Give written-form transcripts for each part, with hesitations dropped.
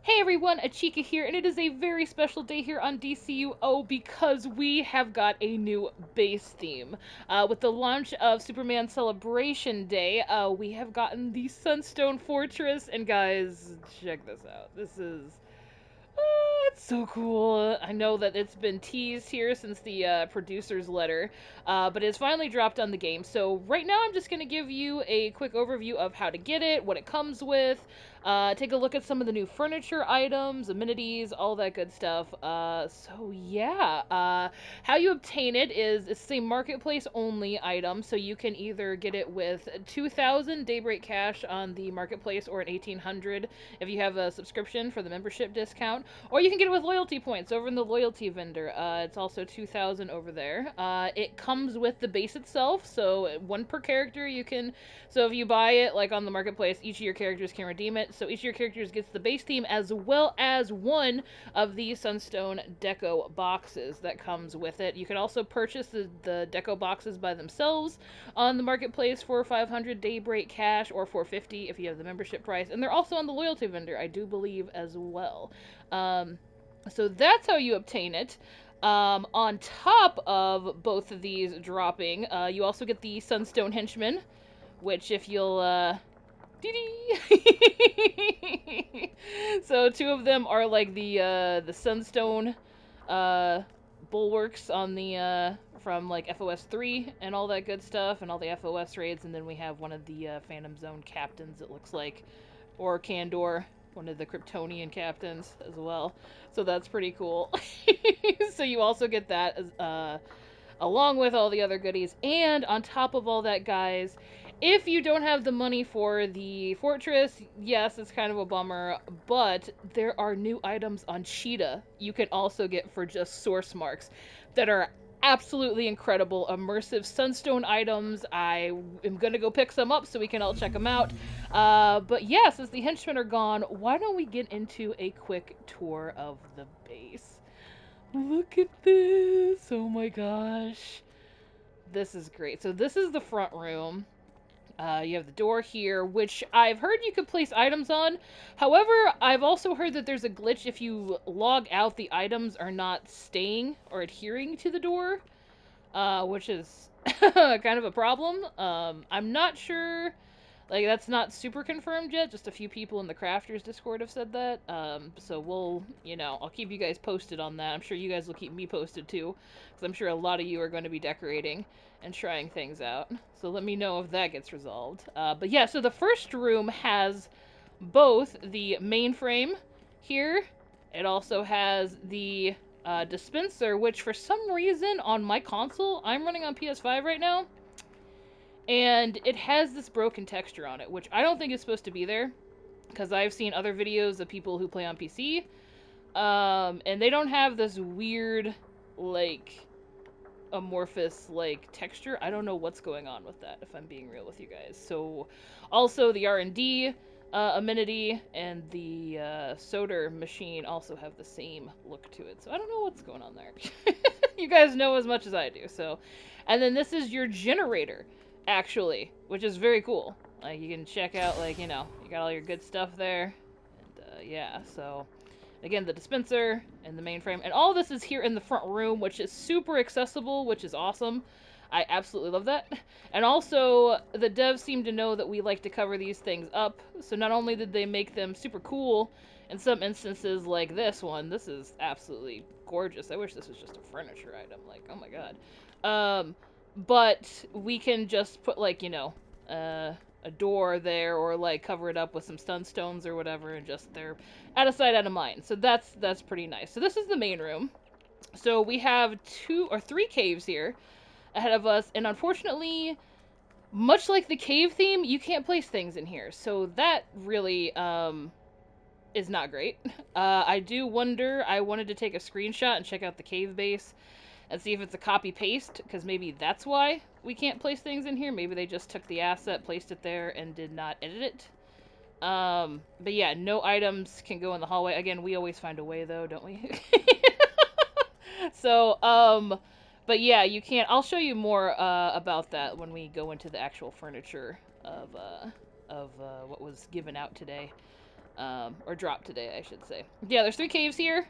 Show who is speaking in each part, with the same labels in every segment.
Speaker 1: Hey everyone, Achikah here, and it is a very special day here on DCUO because we have got a new base theme. With the launch of Superman Celebration Day, we have gotten the Sunstone Fortress, and guys, check this out. This is it's so cool. I know that it's been teased here since the producer's letter, but it's finally dropped on the game. So right now I'm just going to give you a quick overview of how to get it, what it comes with, take a look at some of the new furniture items, amenities, all that good stuff. So yeah, how you obtain it is it's a marketplace only item, so you can either get it with 2,000 Daybreak cash on the marketplace or an 1,800 if you have a subscription for the membership discount, or you can get it with loyalty points over in the loyalty vendor. It's also 2,000 over there. It comes with the base itself, so one per character you can. So if you buy it like on the marketplace, each of your characters can redeem it. So each of your characters gets the base theme as well as one of the Sunstone Deco boxes that comes with it. You can also purchase the Deco boxes by themselves on the marketplace for 500 Daybreak cash or 450 if you have the membership price. And they're also on the loyalty vendor, I do believe, as well. So that's how you obtain it. On top of both of these dropping, you also get the Sunstone Henchmen, which if you'll, so two of them are like the Sunstone, bulwarks on the, from like FOS 3 and all that good stuff, and all the FOS raids, and then we have one of the, Phantom Zone captains, it looks like, or Kandor, one of the Kryptonian captains as well. So that's pretty cool. So you also get that as, along with all the other goodies. And on top of all that, guys, if you don't have the money for the fortress, yes, it's kind of a bummer, but there are new items on Cheetah you can also get for just source marks that are absolutely incredible, immersive Sunstone items. I am gonna go pick some up so we can all check them out. But yeah, since the henchmen are gone, why don't we get into a quick tour of the base? Look at this! Oh my gosh. This is great. So this is the front room. You have the door here, which I've heard you could place items on. However, I've also heard that there's a glitch if you log out, the items are not staying or adhering to the door, which is kind of a problem. I'm not sure, like, that's not super confirmed yet. Just a few people in the Crafters Discord have said that. So we'll, I'll keep you guys posted on that. I'm sure you guys will keep me posted too, because I'm sure a lot of you are going to be decorating and trying things out. So let me know if that gets resolved. But yeah, so the first room has both the mainframe here. It also has the dispenser, which for some reason on my console, I'm running on PS5 right now, and it has this broken texture on it, which I don't think is supposed to be there, because I've seen other videos of people who play on PC, and they don't have this weird, like, amorphous, like, texture. I don't know what's going on with that, if I'm being real with you guys. So, also the R&D amenity and the solder machine also have the same look to it. So I don't know what's going on there. You guys know as much as I do. So, and then this is your generator, actually, which is very cool. Like, you can check out, like, you got all your good stuff there. And yeah, so again, the dispenser and the mainframe, and all this is here in the front room, which is super accessible, which is awesome. I absolutely love that. And also, the devs seem to know that we like to cover these things up, so not only did they make them super cool, in some instances like this one, this is absolutely gorgeous. I wish this was just a furniture item, like, oh my god. But we can just put, like, a door there, or like cover it up with some sunstones or whatever, and just they're out of sight, out of mind. So that's pretty nice. So this is the main room. So we have 2 or 3 caves here ahead of us, and unfortunately, much like the cave theme, you can't place things in here. So that really is not great. I do wonder, I wanted to take a screenshot and check out the cave base and see if it's a copy-paste, because maybe that's why we can't place things in here. Maybe they just took the asset, placed it there, and did not edit it. But yeah, no items can go in the hallway. Again, we always find a way, though, don't we? So, but yeah, you can't. I'll show you more about that when we go into the actual furniture of what was given out today. Or dropped today, I should say. Yeah, there's 3 caves here.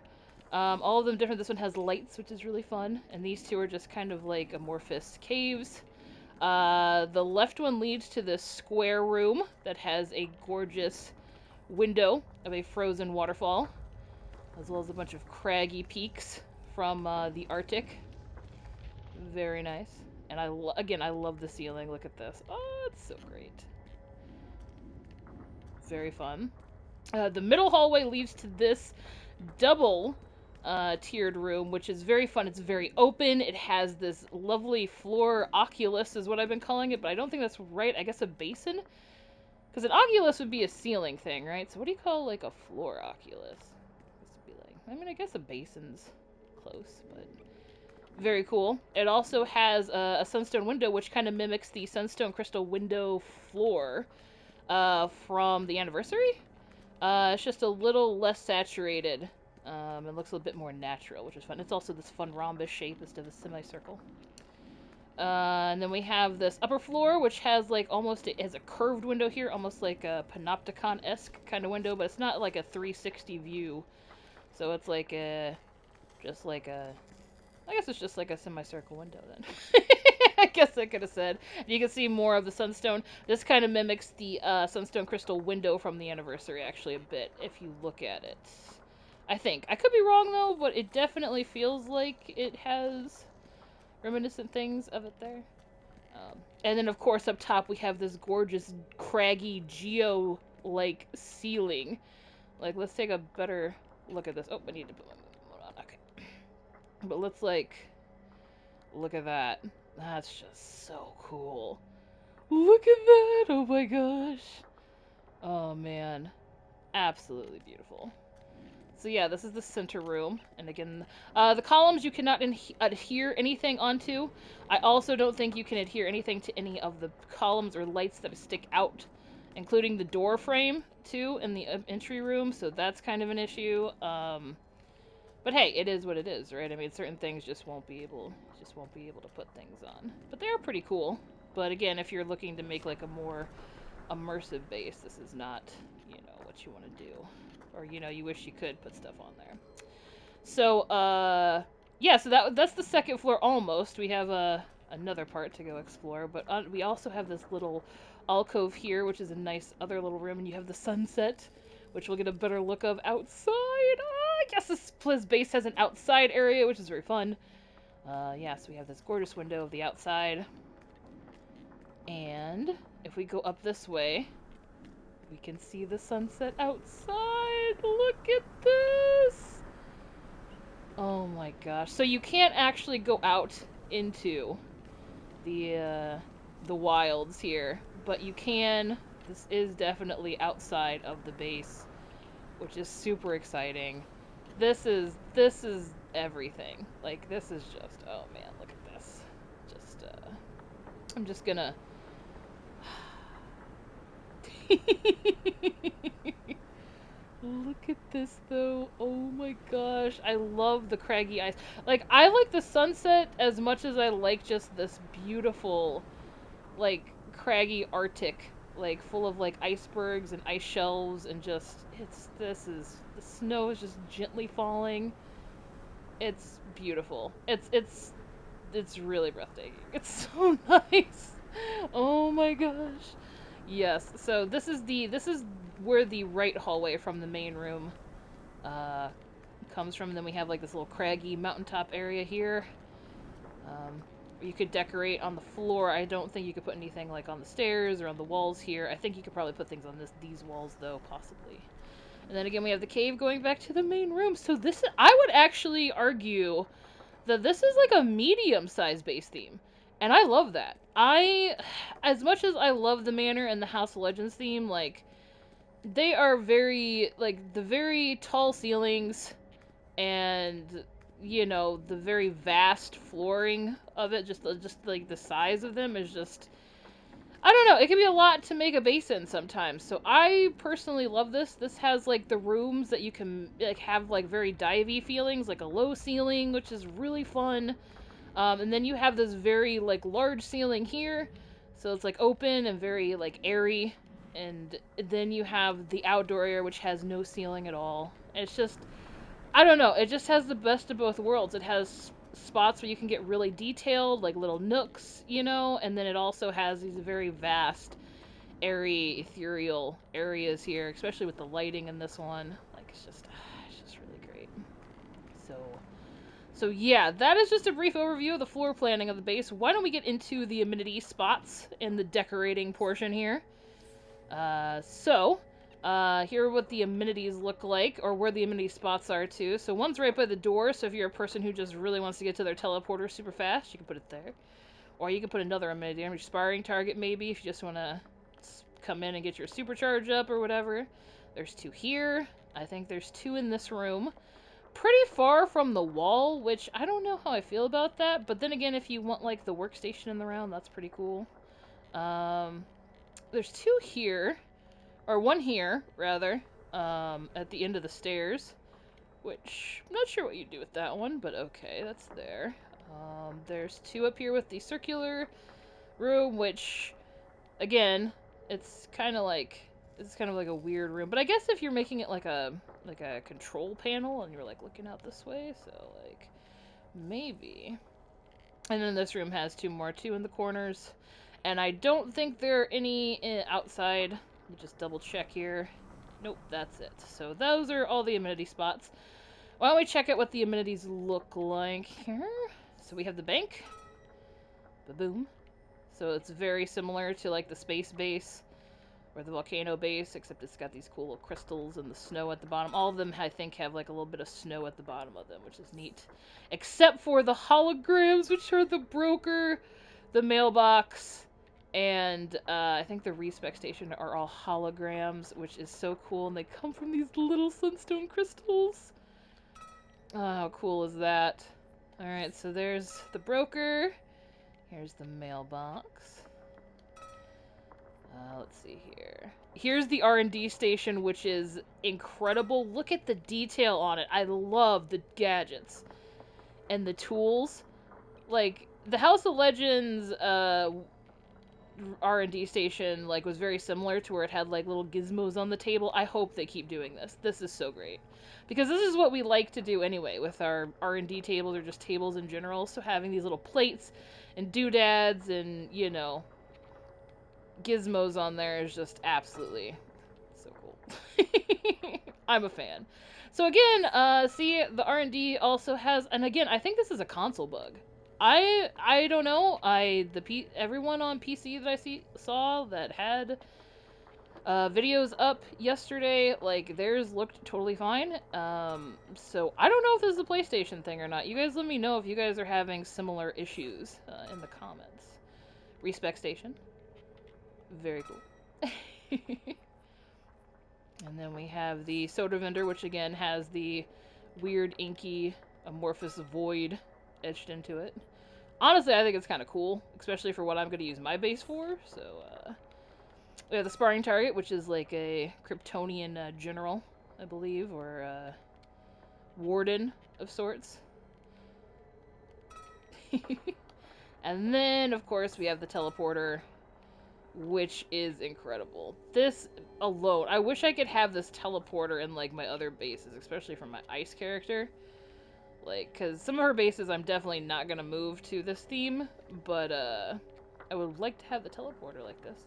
Speaker 1: All of them different. This one has lights, which is really fun. And these 2 are just kind of like amorphous caves. The left one leads to this square room that has a gorgeous window of a frozen waterfall, as well as a bunch of craggy peaks from the Arctic. Very nice. And again, I love the ceiling. Look at this. Oh, it's so great. Very fun. The middle hallway leads to this double tiered room, which is very fun. It's very open. It has this lovely floor oculus is what I've been calling it, but I don't think that's right. I guess a basin? Because an oculus would be a ceiling thing, right? So what do you call, like, a floor oculus? This would be like, I mean, I guess a basin's close, but very cool. It also has a sunstone window, which kind of mimics the sunstone crystal window floor from the anniversary. It's just a little less saturated. It looks a little bit more natural, which is fun. It's also this fun rhombus shape instead of a semicircle. And then we have this upper floor, which has like it has a curved window here, almost like a panopticon-esque kind of window, but it's not like a 360 view. So it's like I guess it's just like a semicircle window then. I guess I could have said. You can see more of the sunstone. This kind of mimics the sunstone crystal window from the anniversary actually a bit, if you look at it. I think. I could be wrong though, but it definitely feels like it has reminiscent things of it there. And then of course up top we have this gorgeous craggy geo-like ceiling. Like, let's take a better look at this. Oh, I need to put my mode on. Okay. But let's like look at that. That's just so cool. Look at that! Oh my gosh. Oh man. Absolutely beautiful. So yeah, this is the center room. And again, the columns you cannot adhere anything onto. I also don't think you can adhere anything to any of the columns or lights that stick out, including the door frame too in the entry room. So that's kind of an issue. But hey, it is what it is, right? I mean, certain things just won't be able to put things on. But they are pretty cool. But again, if you're looking to make like a more immersive base, this is not, what you want to do. Or, you wish you could put stuff on there. So, yeah, so that's the second floor almost. We have another part to go explore, but we also have this little alcove here, which is a nice other little room, and you have the sunset, which we'll get a better look of outside. I guess this base has an outside area, which is very fun. Yeah, so we have this gorgeous window of the outside. And if we go up this way, we can see the sunset outside. Look at this! Oh my gosh. So you can't actually go out into the wilds here, but you can. This is definitely outside of the base, which is super exciting. This is everything. Like, this is just, oh man, look at this. Just, I'm just gonna... Look at this though. Oh my gosh. I love the craggy ice. Like, I like the sunset as much as I like just this beautiful, like, craggy Arctic, like, full of, like, icebergs and ice shelves and just, the snow is just gently falling. It's beautiful. It's really breathtaking. It's so nice. Oh my gosh. Yes, so this is where the right hallway from the main room comes from. And then we have like this little craggy mountaintop area here. You could decorate on the floor. I don't think you could put anything like on the stairs or on the walls here. I think you could probably put things on these walls though, possibly. And then again we have the cave going back to the main room. So I would actually argue that this is like a medium-sized base theme. And I love that. As much as I love the Manor and the House of Legends theme, like, they are very, like, the very tall ceilings and, the very vast flooring of it, just like, the size of them is just, I don't know, it can be a lot to make a base in sometimes. So I personally love this. This has, like, the rooms that you can, like, have, like, very divey feelings, like a low ceiling, which is really fun. And then you have this very, like, large ceiling here. So it's, like, open and very, like, airy. And then you have the outdoor area, which has no ceiling at all. It's just, I don't know, it just has the best of both worlds. It has spots where you can get really detailed, like little nooks, you know, and then it also has these very vast, airy, ethereal areas here, especially with the lighting in this one. Like, it's just really great. So yeah, that is just a brief overview of the floor planning of the base. Why don't we get into the amenity spots in the decorating portion here? Here are what the amenities look like, or where the amenity spots are too. So one's right by the door, so if you're a person who just really wants to get to their teleporter super fast, you can put it there. Or you can put another amenity, an expiring target maybe, if you just want to come in and get your supercharge up or whatever. There's 2 here. I think there's 2 in this room. Pretty far from the wall, which I don't know how I feel about that, but then again, if you want like the workstation in the round, that's pretty cool. There's 2 here, or 1 here rather, at the end of the stairs, which I'm not sure what you do with that one, but okay, that's there. There's 2 up here with the circular room, which again, it's kind of like a weird room, but I guess if you're making it like a control panel and you're like looking out this way, so like maybe. And then this room has 2 more, 2 in the corners, and I don't think there are any outside. Let me just double check here. Nope, that's it. So those are all the amenity spots. Why don't we check out what the amenities look like here? So we have the bank. Ba-boom. So it's very similar to like the space base or the volcano base, except it's got these cool little crystals and the snow at the bottom. All of them, I think, have like a little bit of snow at the bottom of them, which is neat. Except for the holograms, which are the broker, the mailbox, and I think the respec station are all holograms, which is so cool. And they come from these little Sunstone crystals. Oh, how cool is that? Alright, so there's the broker. Here's the mailbox. Let's see here. Here's the R&D station, which is incredible. Look at the detail on it. I love the gadgets and the tools. Like, the House of Legends R&D station like was very similar to where it had like little gizmos on the table. I hope they keep doing this. This is so great. Because this is what we like to do anyway with our R&D tables, or just tables in general. So having these little plates and doodads and, you know, gizmos on there is just absolutely so cool. I'm a fan. So again, see, the R&D also has, and again, I think this is a console bug. I don't know. Everyone on PC that I saw that had videos up yesterday, like, theirs looked totally fine. So I don't know if this is a PlayStation thing or not. You guys let me know if you guys are having similar issues in the comments. Respec station. Very cool. And then we have the soda vendor, which again has the weird inky amorphous void etched into it. Honestly, I think it's kind of cool, especially for what I'm going to use my base for. So, we have the sparring target, which is like a Kryptonian general, I believe, or warden of sorts. And then, of course, we have the teleporter, which is incredible. This alone, I wish I could have this teleporter in like my other bases, especially for my ice character. Like, because some of her bases I'm definitely not gonna move to this theme, but I would like to have the teleporter like this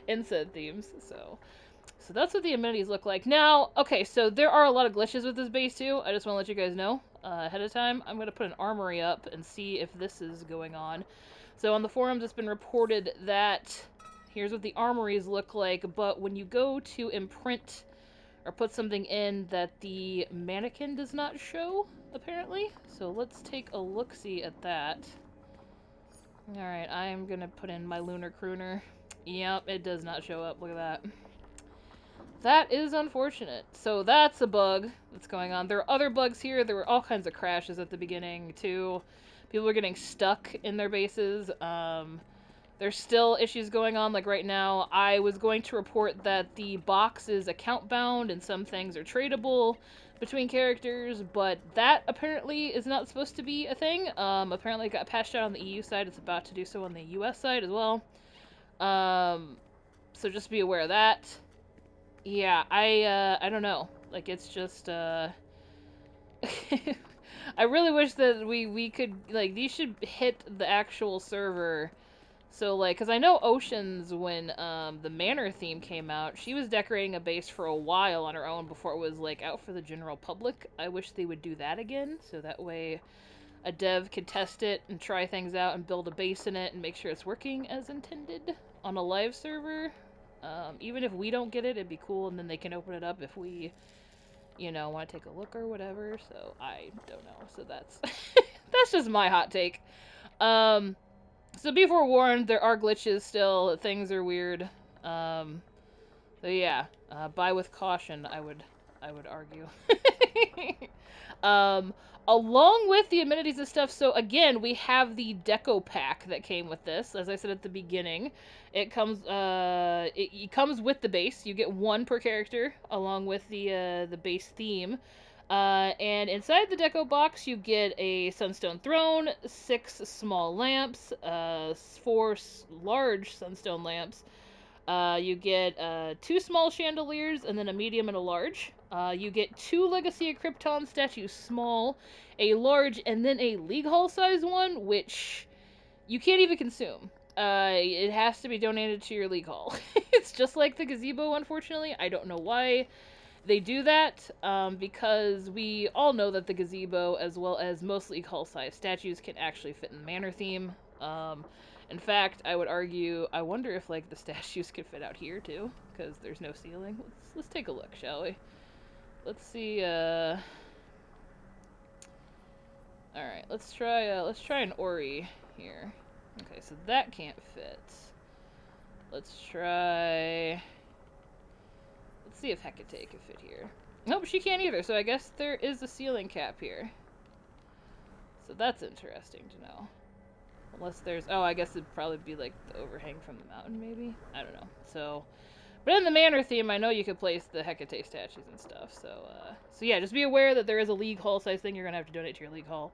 Speaker 1: in said themes. So that's what the amenities look like. Now, okay, so there are a lot of glitches with this base too. I just want to let you guys know ahead of time. I'm gonna put an armory up and see if this is going on. So on the forums, it's been reported that here's what the armories look like, but when you go to imprint or put something in, that the mannequin does not show, apparently. So let's take a look-see at that. Alright, I'm gonna put in my Lunar Crooner. Yep, it does not show up. Look at that. That is unfortunate. So that's a bug that's going on. There are other bugs here. There were all kinds of crashes at the beginning, too. People are getting stuck in their bases. There's still issues going on, like right now. I was going to report that the box is account bound and some things are tradable between characters, but that apparently is not supposed to be a thing. Apparently it got patched out on the EU side. It's about to do so on the US side as well. So just be aware of that. Yeah, I don't know. Like, it's just, I really wish that we could, like, these should hit the actual server. So, like, because I know Oceans, when the Manor theme came out, she was decorating a base for a while on her own before it was, like, out for the general public. I wish they would do that again, so that way a dev could test it and try things out and build a base in it and make sure it's working as intended on a live server. Even if we don't get it, it'd be cool, and then they can open it up if we, you know, want to take a look or whatever. So I don't know. So that's that's just my hot take. So be forewarned, there are glitches still. Things are weird. So yeah, buy with caution. I would argue. Along with the amenities and stuff, so again, we have the Deco Pack that came with this. As I said at the beginning, it comes it comes with the base. You get one per character, along with the base theme. And inside the Deco box, you get a Sunstone Throne, 6 small lamps, 4 large Sunstone lamps. You get 2 small chandeliers, and then a medium and a large. You get 2 Legacy of Krypton statues, small, a large, and then a League Hall size one, which you can't even consume. It has to be donated to your League Hall. It's just like the gazebo, unfortunately. I don't know why they do that, because we all know that the gazebo, as well as most League Hall size statues, can actually fit in the Manor theme. In fact, I would argue, I wonder if, like, the statues could fit out here, too, because there's no ceiling. Let's take a look, shall we? Let's see, alright, let's try an Ori here. Okay, so that can't fit. Let's try... Let's see if Hecate can fit here. Nope, she can't either, so I guess there is a ceiling cap here. So that's interesting to know. Unless there's... Oh, I guess it'd probably be, like, the overhang from the mountain, maybe? I don't know. So... But in the Manor theme, I know you could place the Hecate statues and stuff, so... So yeah, just be aware that there is a League Hall size thing you're gonna have to donate to your League Hall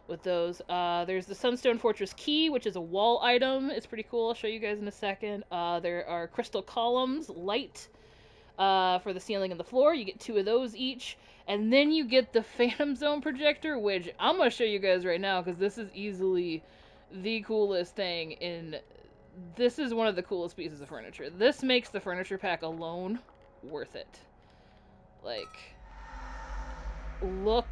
Speaker 1: with those. There's the Sunstone Fortress Key, which is a wall item. It's pretty cool. I'll show you guys in a second. There are crystal columns, light, for the ceiling and the floor. You get 2 of those each. And then you get the Phantom Zone projector, which I'm going to show you guys right now, because this is easily the coolest thing in... This is one of the coolest pieces of furniture. This makes the furniture pack alone worth it. Like, look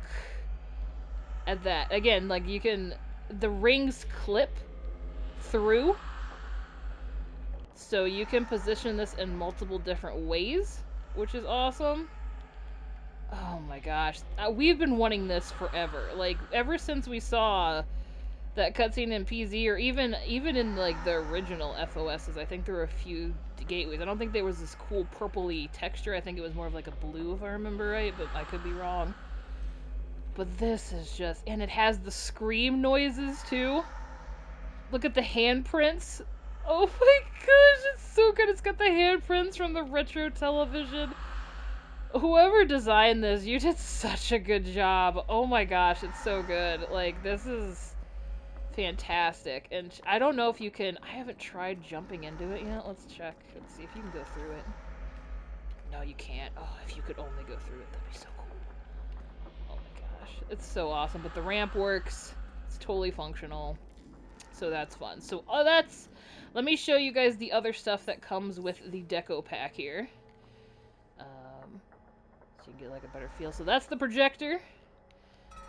Speaker 1: at that. Again, like, you can... The rings clip through, so you can position this in multiple different ways, which is awesome. Oh my gosh. We've been wanting this forever. Like, ever since we saw that cutscene in PZ, or even in, like, the original FOSs, I think there were a few gateways. I don't think there was this cool purpley texture. I think it was more of, like, a blue, if I remember right, but I could be wrong. But this is just... And it has the scream noises, too. Look at the handprints. Oh my gosh, it's so good. It's got the handprints from the retro television. Whoever designed this, you did such a good job. Oh my gosh, it's so good. Like, this is fantastic. And I don't know if you can... I haven't tried jumping into it yet. Let's check. Let's see if you can go through it. No, you can't. Oh, if you could only go through it, that'd be so cool. Oh my gosh. It's so awesome. But the ramp works. It's totally functional. So that's fun. So that's... Let me show you guys the other stuff that comes with the Deco Pack here. So you get, like, a better feel. So that's the projector.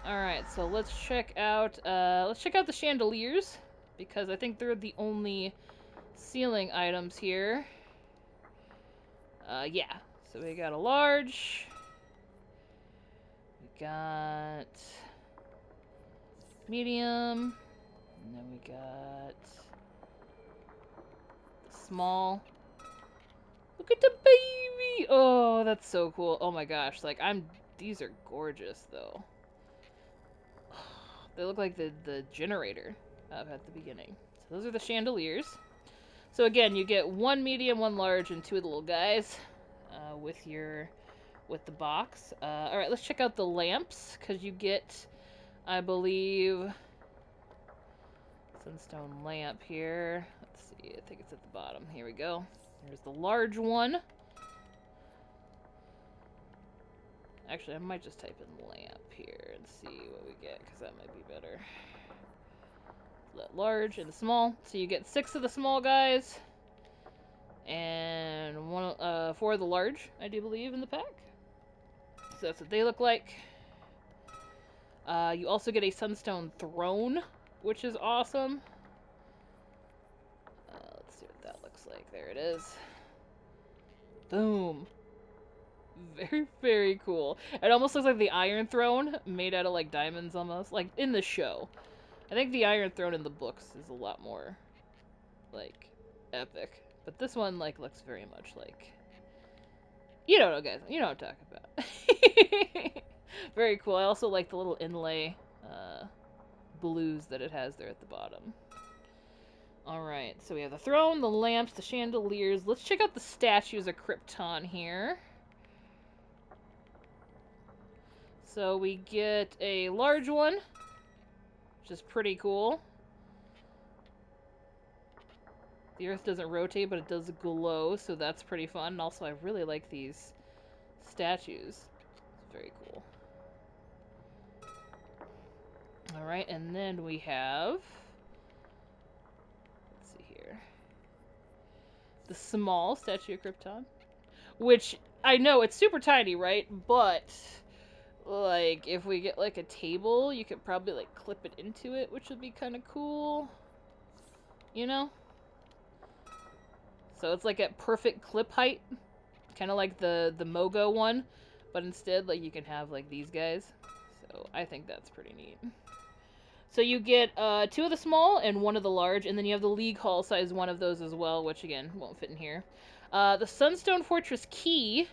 Speaker 1: Alright, so let's check out the chandeliers, because I think they're the only ceiling items here. Yeah. So we got a large. We got medium. And then we got small. Look at the baby! Oh, that's so cool. Oh my gosh, like, these are gorgeous, though. They look like the generator at the beginning. So those are the chandeliers. So again, you get 1 medium, 1 large, and 2 of the little guys with the box. Alright, let's check out the lamps, because you get, I believe, Sunstone lamp here. Let's see, I think it's at the bottom. Here we go. There's the large one. Actually, I might just type in lamp here and see what we get, because that might be better. Let large and small. So you get 6 of the small guys, and 4 of the large, I do believe, in the pack. So that's what they look like. You also get a Sunstone Throne, which is awesome. Let's see what that looks like. There it is. Boom. Very, very cool. It almost looks like the Iron Throne, made out of, like, diamonds almost. Like, in the show. I think the Iron Throne in the books is a lot more, like, epic. But this one, like, looks very much like... You don't know, guys. You know what I'm talking about. Very cool. I also like the little inlay blues that it has there at the bottom. Alright, so we have the throne, the lamps, the chandeliers. Let's check out the statues of Krypton here. So we get a large one, which is pretty cool. The Earth doesn't rotate, but it does glow, so that's pretty fun. And also, I really like these statues. It's very cool. Alright, and then we have... Let's see here. The small statue of Krypton. Which, I know, it's super tiny, right? But... like, if we get, like, a table, you could probably, like, clip it into it, which would be kind of cool. You know? So it's, like, at perfect clip height. Kind of like the Mogo one. But instead, like, you can have, like, these guys. So I think that's pretty neat. So you get 2 of the small and 1 of the large. And then you have the League Hall size one of those as well, which, again, won't fit in here. The Sunstone Fortress Key...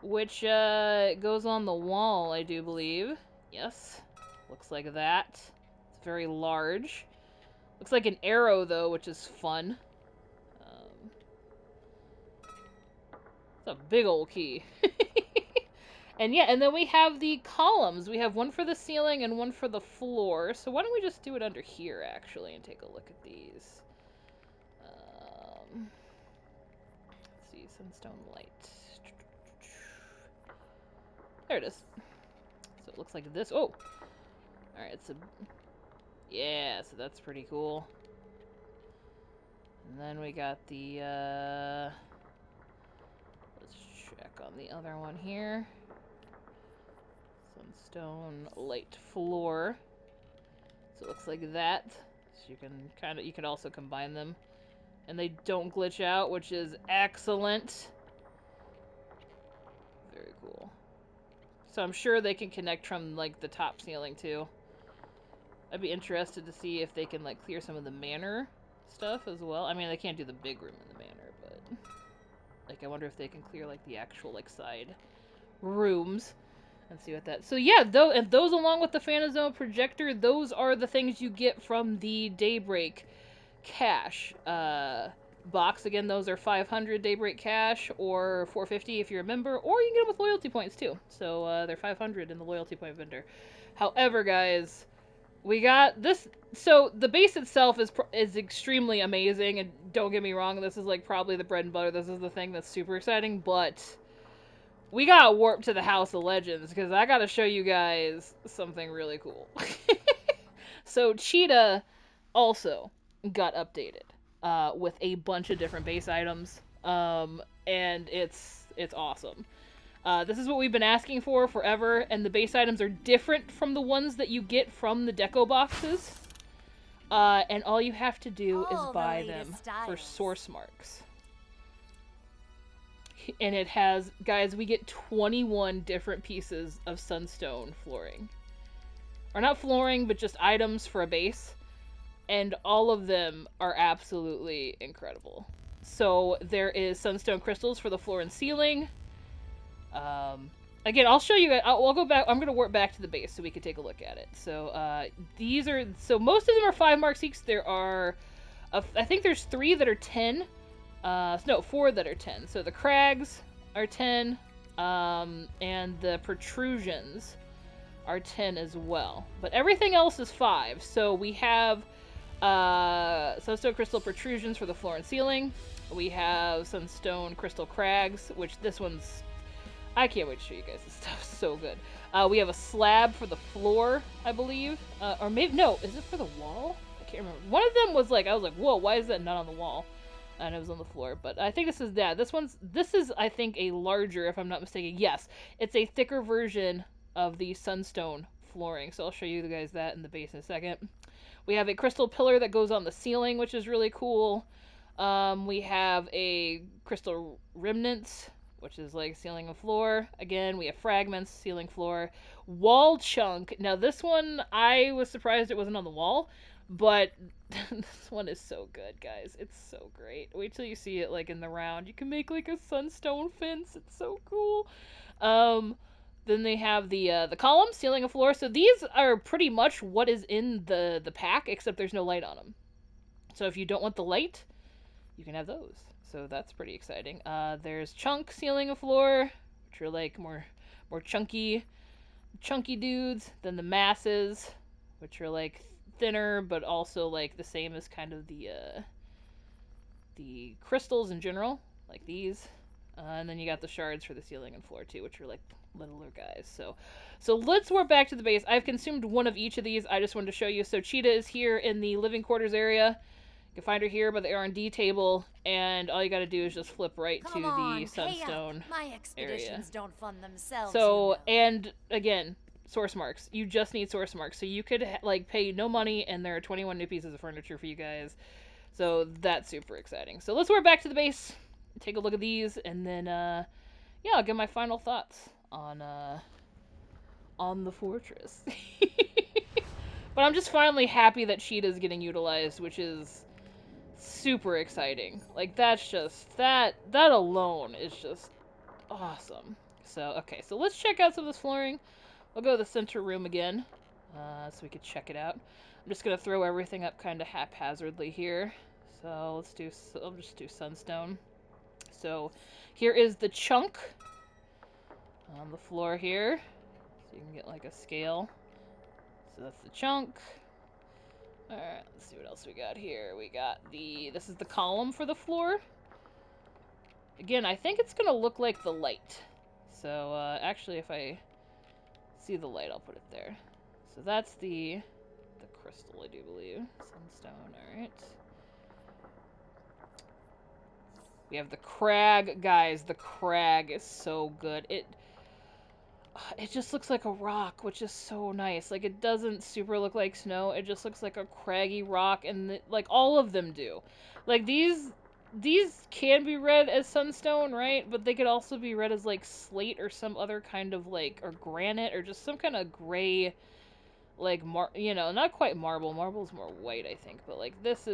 Speaker 1: which goes on the wall, I do believe. Yes. Looks like that. It's very large. Looks like an arrow, though, which is fun. It's a big old key. And yeah, and then we have the columns. We have one for the ceiling and one for the floor. So why don't we just do it under here, actually, and take a look at these. Let's see, Sunstone Light. There it is. So it looks like this. Oh! Alright, it's a... yeah, so that's pretty cool. And then we got the, let's check on the other one here. Sunstone Light Floor. So it looks like that. So you can you can also combine them. And they don't glitch out, which is excellent. Very cool. So I'm sure they can connect from, like, the top ceiling, too. I'd be interested to see if they can, like, clear some of the manor stuff as well. I mean, they can't do the big room in the manor, but... like, I wonder if they can clear, like, the actual, like, side rooms. And see what that... so, yeah, and those along with the Phantom Zone Projector, those are the things you get from the Daybreak cache. Box. Again, those are 500 Daybreak cash, or 450 if you're a member, or you can get them with loyalty points too. So they're 500 in the loyalty point vendor. However, guys, we got this. So the base itself is extremely amazing, and don't get me wrong, this is like probably the bread and butter. This is the thing that's super exciting, but we got warped to the House of Legends because I got to show you guys something really cool. So Cheetah also got updated. With a bunch of different base items, and it's awesome. This is what we've been asking for forever, and the base items are different from the ones that you get from the Deco boxes, and all you have to do is buy them for source marks. And it has, guys, we get 21 different pieces of Sunstone flooring. Or not flooring, but just items for a base. And all of them are absolutely incredible. So there is Sunstone Crystals for the floor and ceiling. Again, I'll show you guys. I'll go back. I'm going to warp back to the base so we can take a look at it. So these are... so most of them are 5 marks each. There are... I think there's 3 that are 10. No, 4 that are 10. So the Crags are 10. And the Protrusions are 10 as well. But everything else is 5. So we have... Sunstone Crystal Protrusions for the floor and ceiling. We have Sunstone Crystal Crags, which this one's... I can't wait to show you guys. This stuff's so good. We have a slab for the floor, I believe. Or maybe... No, is it for the wall? I can't remember. One of them was like... I was like, whoa, why is that not on the wall? And it was on the floor. But I think this is that. This is, I think, a larger, if I'm not mistaken. Yes, it's a thicker version of the Sunstone flooring. So I'll show you guys that in the base in a second. We have a crystal pillar that goes on the ceiling, which is really cool. We have a crystal remnants, which is like ceiling and floor. Again, we have fragments, ceiling, floor. Wall chunk. Now this one, I was surprised it wasn't on the wall, but this one is so good, guys. It's so great. Wait till you see it like in the round. You can make like a sunstone fence. It's so cool. Then they have the columns, ceiling and floor. So these are pretty much what is in the pack, except there's no light on them. So if you don't want the light, you can have those. So that's pretty exciting. There's chunk, ceiling and floor, which are like more chunky dudes. Then the masses, which are like thinner, but also like the same as kind of the crystals in general, like these. And then you got the shards for the ceiling and floor too, which are like littler guys. So let's warp back to the base. I've consumed one of each of these. I just wanted to show you. So Cheetah is here in the living quarters area. You can find her here by the R&D table, and all you gotta do is just flip right to the Sunstone
Speaker 2: My expeditions
Speaker 1: area.
Speaker 2: don't fund themselves.
Speaker 1: So, and again, source marks. You just need source marks. So you could like pay no money, and there are 21 new pieces of furniture for you guys. So that's super exciting. So let's warp back to the base, take a look at these, and then yeah, I'll give my final thoughts on the fortress. But I'm just finally happy that Cheetah is getting utilized, which is super exciting. Like that's just that alone is just awesome. So okay, so let's check out some of this flooring. We'll go to the center room again, so we could check it out. I'm just gonna throw everything up kind of haphazardly here. So I'll just do Sunstone. So here is the chunk on the floor here, so you can get like a scale. So that's the chunk. Alright, let's see what else we got here. We got this is the column for the floor. Again, I think it's gonna look like the light. So, actually, if I see the light, I'll put it there. So that's the crystal, I do believe. Sunstone, alright. We have the Crag, guys. The Crag is so good. It just looks like a rock, which is so nice. Like, it doesn't super look like snow. It just looks like a craggy rock, and like all of them do. Like these can be read as sunstone, right? But they could also be read as like slate or some other kind of like, or granite, or just some kind of gray, like you know, not quite marble. Marble's more white, I think. But like it's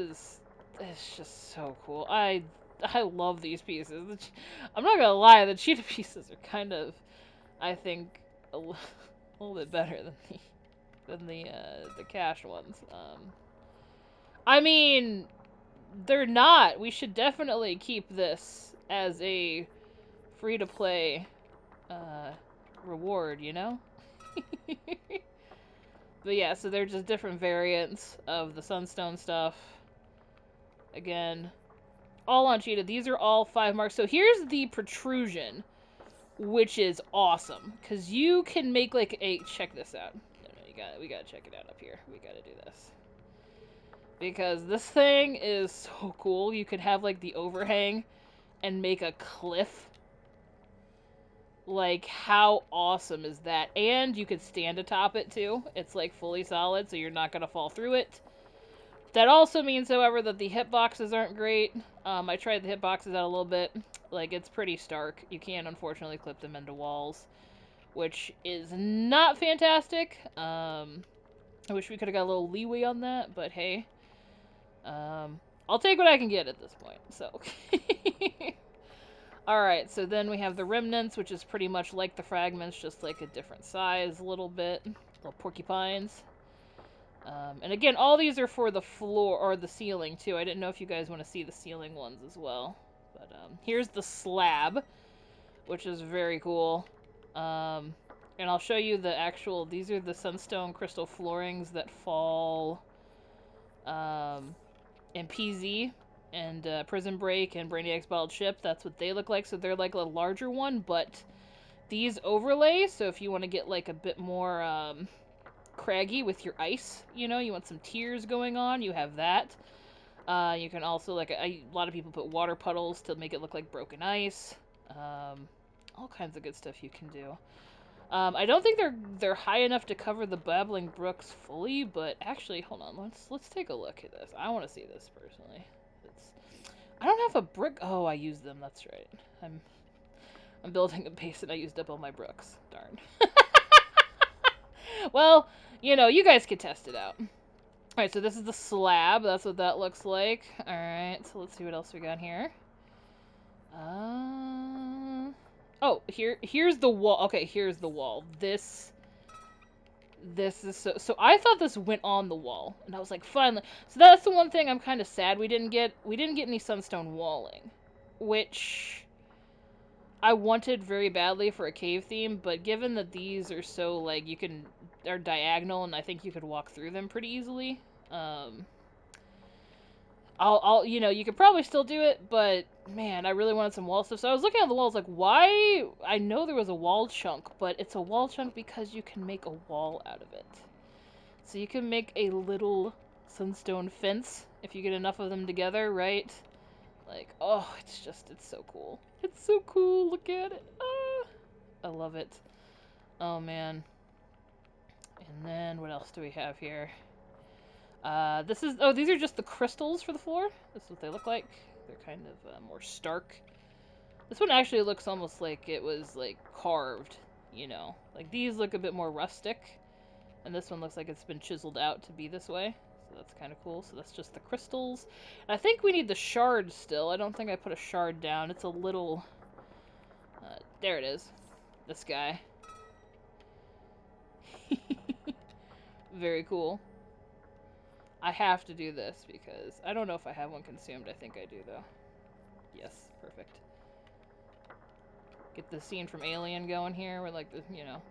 Speaker 1: just so cool. I love these pieces. I'm not gonna lie, the cheetah pieces are kind of, I think, a little bit better than the cash ones. I mean, they're not. We should definitely keep this as a free-to-play reward, you know? But yeah, so they're just different variants of the Sunstone stuff. Again, all on Cheetah. These are all 5 marks. So here's the Protrusion, which is awesome, because you can make like a, check this out. No, we gotta check it out up here. We gotta do this, because this thing is so cool. You could have like the overhang and make a cliff. Like, how awesome is that? And you could stand atop it too. It's like fully solid, so you're not gonna fall through it. That also means, however, that the hitboxes aren't great. I tried the hitboxes out a little bit. Like, it's pretty stark. You can, unfortunately, clip them into walls, which is not fantastic. I wish we could have got a little leeway on that, but hey. I'll take what I can get at this point, so. Alright, so then we have the Remnants, which is pretty much like the Fragments, just like a different size a little bit. Little porcupines. And again, all these are for the floor, or the ceiling, too. I didn't know if you guys want to see the ceiling ones as well. But, here's the Slab, which is very cool. And I'll show you the actual, these are the Sunstone Crystal floorings that fall, in PZ. and Prison Break and Brainiac's Bottled Ship. That's what they look like. So they're like a larger one, but these overlay. So if you want to get like a bit more craggy with your ice, you know, you want some tears going on, you have that. You can also, like, a lot of people put water puddles to make it look like broken ice. All kinds of good stuff you can do. I don't think they're high enough to cover the Babbling Brooks fully, but actually, hold on, let's take a look at this. I want to see this personally. I don't have a brick. Oh, I used them. That's right. I'm building a base and I used up all my brooks. Darn. Well, you know, you guys could test it out. Alright, so this is the slab. That's what that looks like. Alright, so let's see what else we got here. Oh, here's the wall. Okay, here's the wall. This is so I thought this went on the wall. And I was like, finally. So that's the one thing I'm kind of sad we didn't get. We didn't get any sunstone walling. Which I wanted very badly for a cave theme, but given that these are so, like, they're diagonal, and I think you could walk through them pretty easily. You know, you could probably still do it, but man, I really wanted some wall stuff. So I was looking at the walls, like, why? I know there was a wall chunk, but it's a wall chunk because you can make a wall out of it. So you can make a little sunstone fence if you get enough of them together, right? Like, oh, it's so cool. It's so cool. Look at it. Ah, I love it. Oh man. And then what else do we have here? These are just the crystals for the floor. This is what they look like. They're kind of more stark. This one actually looks almost like it was, like, carved, you know. Like, these look a bit more rustic. And this one looks like it's been chiseled out to be this way. So that's kind of cool. So that's just the crystals. And I think we need the shard still. I don't think I put a shard down. It's a little... there it is. This guy. Very cool. I have to do this because I don't know if I have one consumed. I think I do, though. Yes, perfect. Get the scene from Alien going here where, like, the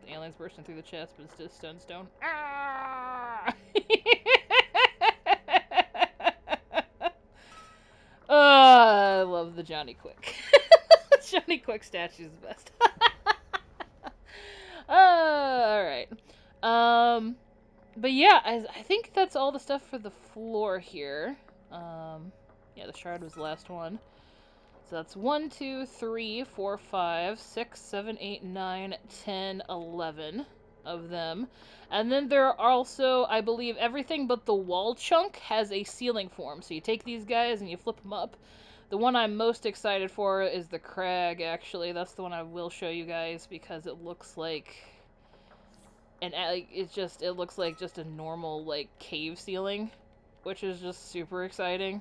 Speaker 1: aliens bursting through the chest, but it's just Sunstone. Ah! I love the Johnny Quick. Johnny Quick statue is the best. Alright. But yeah, I think that's all the stuff for the floor here. Yeah, the shard was the last one. So that's 1, 2, 3, 4, 5, 6, 7, 8, 9, 10, 11 of them. And then there are also, I believe, everything but the wall chunk has a ceiling form. So you take these guys and you flip them up. The one I'm most excited for is the Crag, actually. That's the one I will show you guys because it looks like... And it looks like just a normal, like, cave ceiling, which is just super exciting.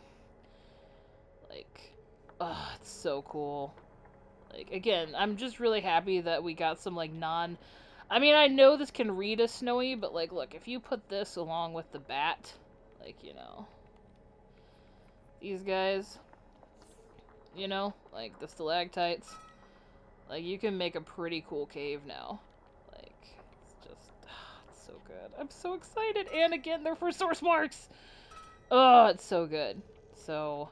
Speaker 1: Like, oh, it's so cool. Like, again, I'm just really happy that we got some, like, I mean, I know this can read as snowy, but, like, look, if you put this along with the bat, like, you know, these guys, you know, like, the stalactites, like, you can make a pretty cool cave now. So good. I'm so excited. And again, they're for source marks. Oh, it's so good. So,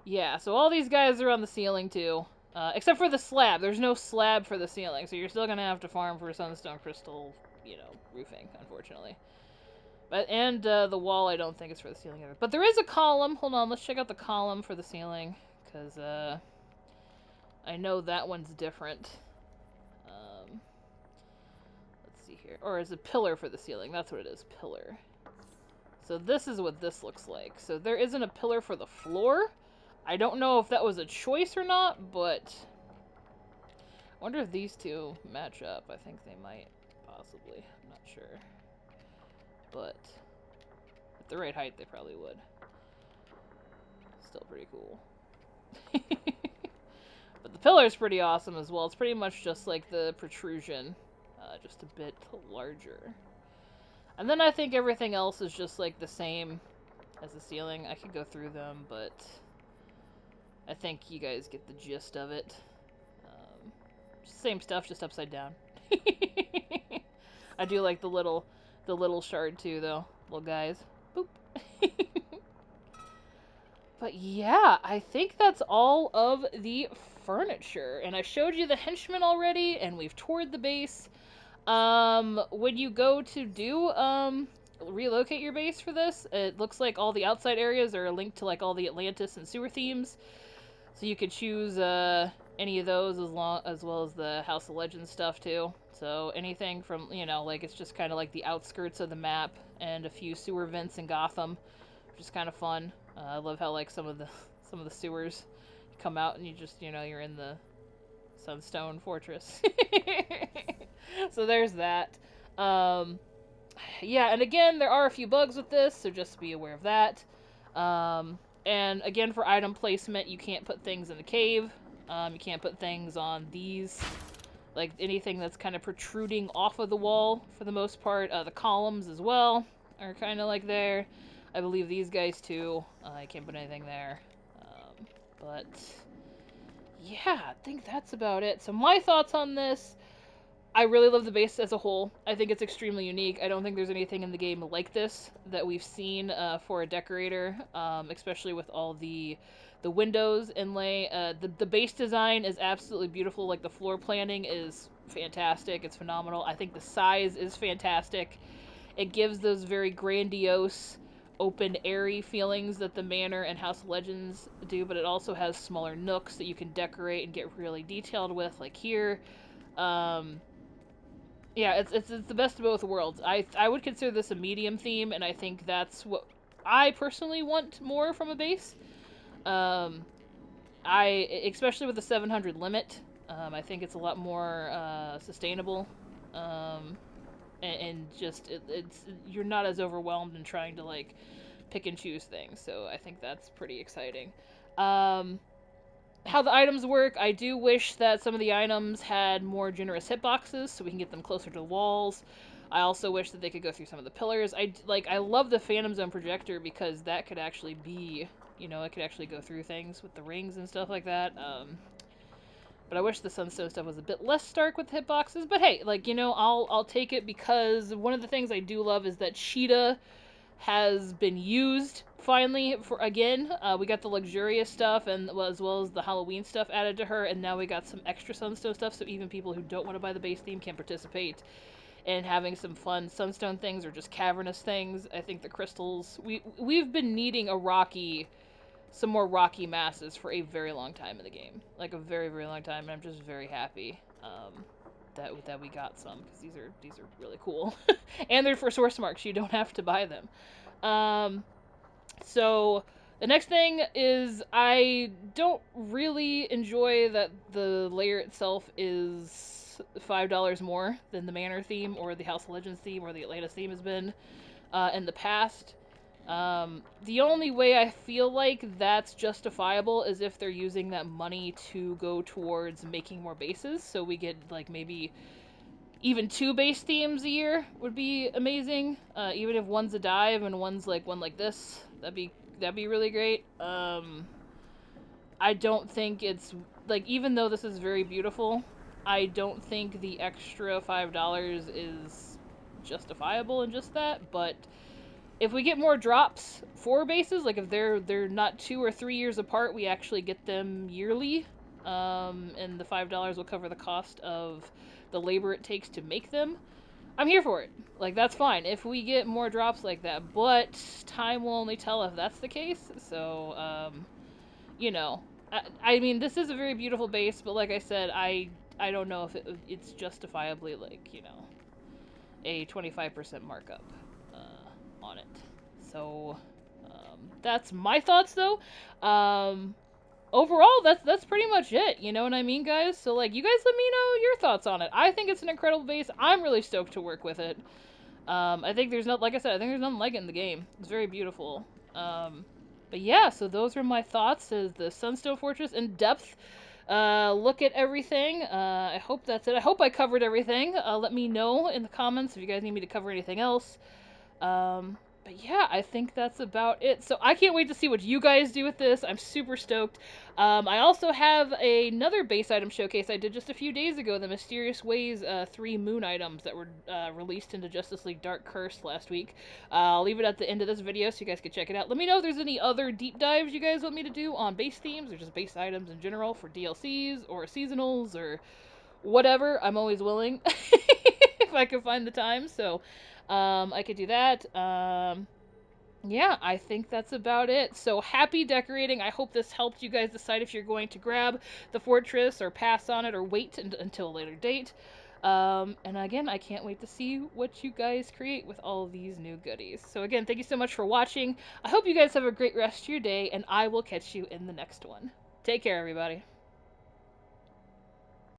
Speaker 1: yeah. So all these guys are on the ceiling too. Except for the slab. There's no slab for the ceiling. So you're still going to have to farm for Sunstone Crystal, roofing, unfortunately. And the wall I don't think is for the ceiling either. But there is a column. Hold on. Let's check out the column for the ceiling. Because I know that one's different. Here. Or is a pillar for the ceiling. That's what it is. Pillar. So this is what this looks like. So there isn't a pillar for the floor. I don't know if that was a choice or not, but I wonder if these two match up. I think they might, possibly. I'm not sure. But at the right height, they probably would. Still pretty cool. But the pillar's pretty awesome as well. It's pretty much just like the protrusion. Just a bit larger. And then I think everything else is just like the same as the ceiling. I could go through them, but I think you guys get the gist of it. Same stuff, just upside down. I do like the little shard too, though. Little guys. Boop. But yeah, I think that's all of the furniture. And I showed you the henchmen already, and we've toured the base. When you go to do, relocate your base for this, it looks like all the outside areas are linked to, like, all the Atlantis and sewer themes. So you could choose, any of those as well as the House of Legends stuff, too. So anything from, you know, like, it's just kind of like the outskirts of the map and a few sewer vents in Gotham, which is kind of fun. I love how, like, some of the sewers come out and you just, you know, you're in the Sunstone Fortress. So there's that. Yeah, and again, there are a few bugs with this, so just be aware of that. And again, for item placement, you can't put things in the cave. You can't put things on these. Like, anything that's kind of protruding off of the wall, for the most part. The columns as well are kind of like there. I believe these guys, too. I can't put anything there. But yeah, I think that's about it. So my thoughts on this: I really love the base as a whole. I think it's extremely unique. I don't think there's anything in the game like this that we've seen for a decorator, especially with all the windows inlay. The base design is absolutely beautiful. Like, the floor planning is fantastic. It's phenomenal. I think the size is fantastic. It gives those very grandiose, open, airy feelings that the Manor and House of Legends do, but it also has smaller nooks that you can decorate and get really detailed with, like here. Yeah, it's the best of both worlds. I would consider this a medium theme, and I think that's what I personally want more from a base. Especially with the 700 limit, I think it's a lot more sustainable. And just it's you're not as overwhelmed in trying to, like, pick and choose things. So I think that's pretty exciting. How the items work: I do wish that some of the items had more generous hitboxes so we can get them closer to the walls. I also wish that they could go through some of the pillars. I love the Phantom Zone projector because that could actually be, you know, it could actually go through things with the rings and stuff like that. But I wish the Sunstone stuff was a bit less stark with hitboxes. But hey, like, you know, I'll take it, because one of the things I do love is that Cheetah has been used finally for again. We got the luxurious stuff and as well as the Halloween stuff added to her, and now we got some extra Sunstone stuff, so even people who don't want to buy the base theme can participate in having some fun Sunstone things or just cavernous things. I think the crystals, we've been needing some more rocky masses for a very long time in the game, like a very, very long time, and I'm just very happy that we got some, because these are really cool. And they're for source marks, you don't have to buy them. So the next thing is, I don't really enjoy that the layer itself is $5 more than the Manor theme or the House of Legends theme or the Atlantis theme has been in the past. The only way I feel like that's justifiable is if they're using that money to go towards making more bases, so we get, like, maybe even 2 base themes a year would be amazing. Even if one's a dive and one's like one like this, that'd be really great. I don't think it's, like, even though this is very beautiful, I don't think the extra $5 is justifiable in just that. But if we get more drops for bases, like if they're not 2 or 3 years apart, we actually get them yearly, and the $5 will cover the cost of the labor it takes to make them, I'm here for it. Like, that's fine if we get more drops like that, but time will only tell if that's the case. So, you know, I mean, this is a very beautiful base, but like I said, I don't know if it's justifiably, like, you know, a 25% markup on it. So, that's my thoughts, though. Overall, that's pretty much it. You know what I mean, guys? So, like, you guys let me know your thoughts on it. I think it's an incredible base. I'm really stoked to work with it. I think there's not, like I said, I think there's nothing like it in the game. It's very beautiful. But yeah, so those are my thoughts as the Sunstone Fortress in depth. Look at everything. I hope that's it. I hope I covered everything. Let me know in the comments if you guys need me to cover anything else. But yeah, I think that's about it. So I can't wait to see what you guys do with this. I'm super stoked. I also have another base item showcase I did just a few days ago, the Mysterious Ways 3 moon items that were released into Justice League Dark Curse last week. I'll leave it at the end of this video so you guys can check it out. Let me know if there's any other deep dives you guys want me to do on base themes or just base items in general for DLCs or seasonals or whatever. I'm always willing if I can find the time. So I could do that. Yeah, I think that's about it. So happy decorating. I hope this helped you guys decide if you're going to grab the fortress or pass on it or wait until a later date. And again, I can't wait to see what you guys create with all of these new goodies. So again, thank you so much for watching. I hope you guys have a great rest of your day, and I will catch you in the next one. Take care, everybody.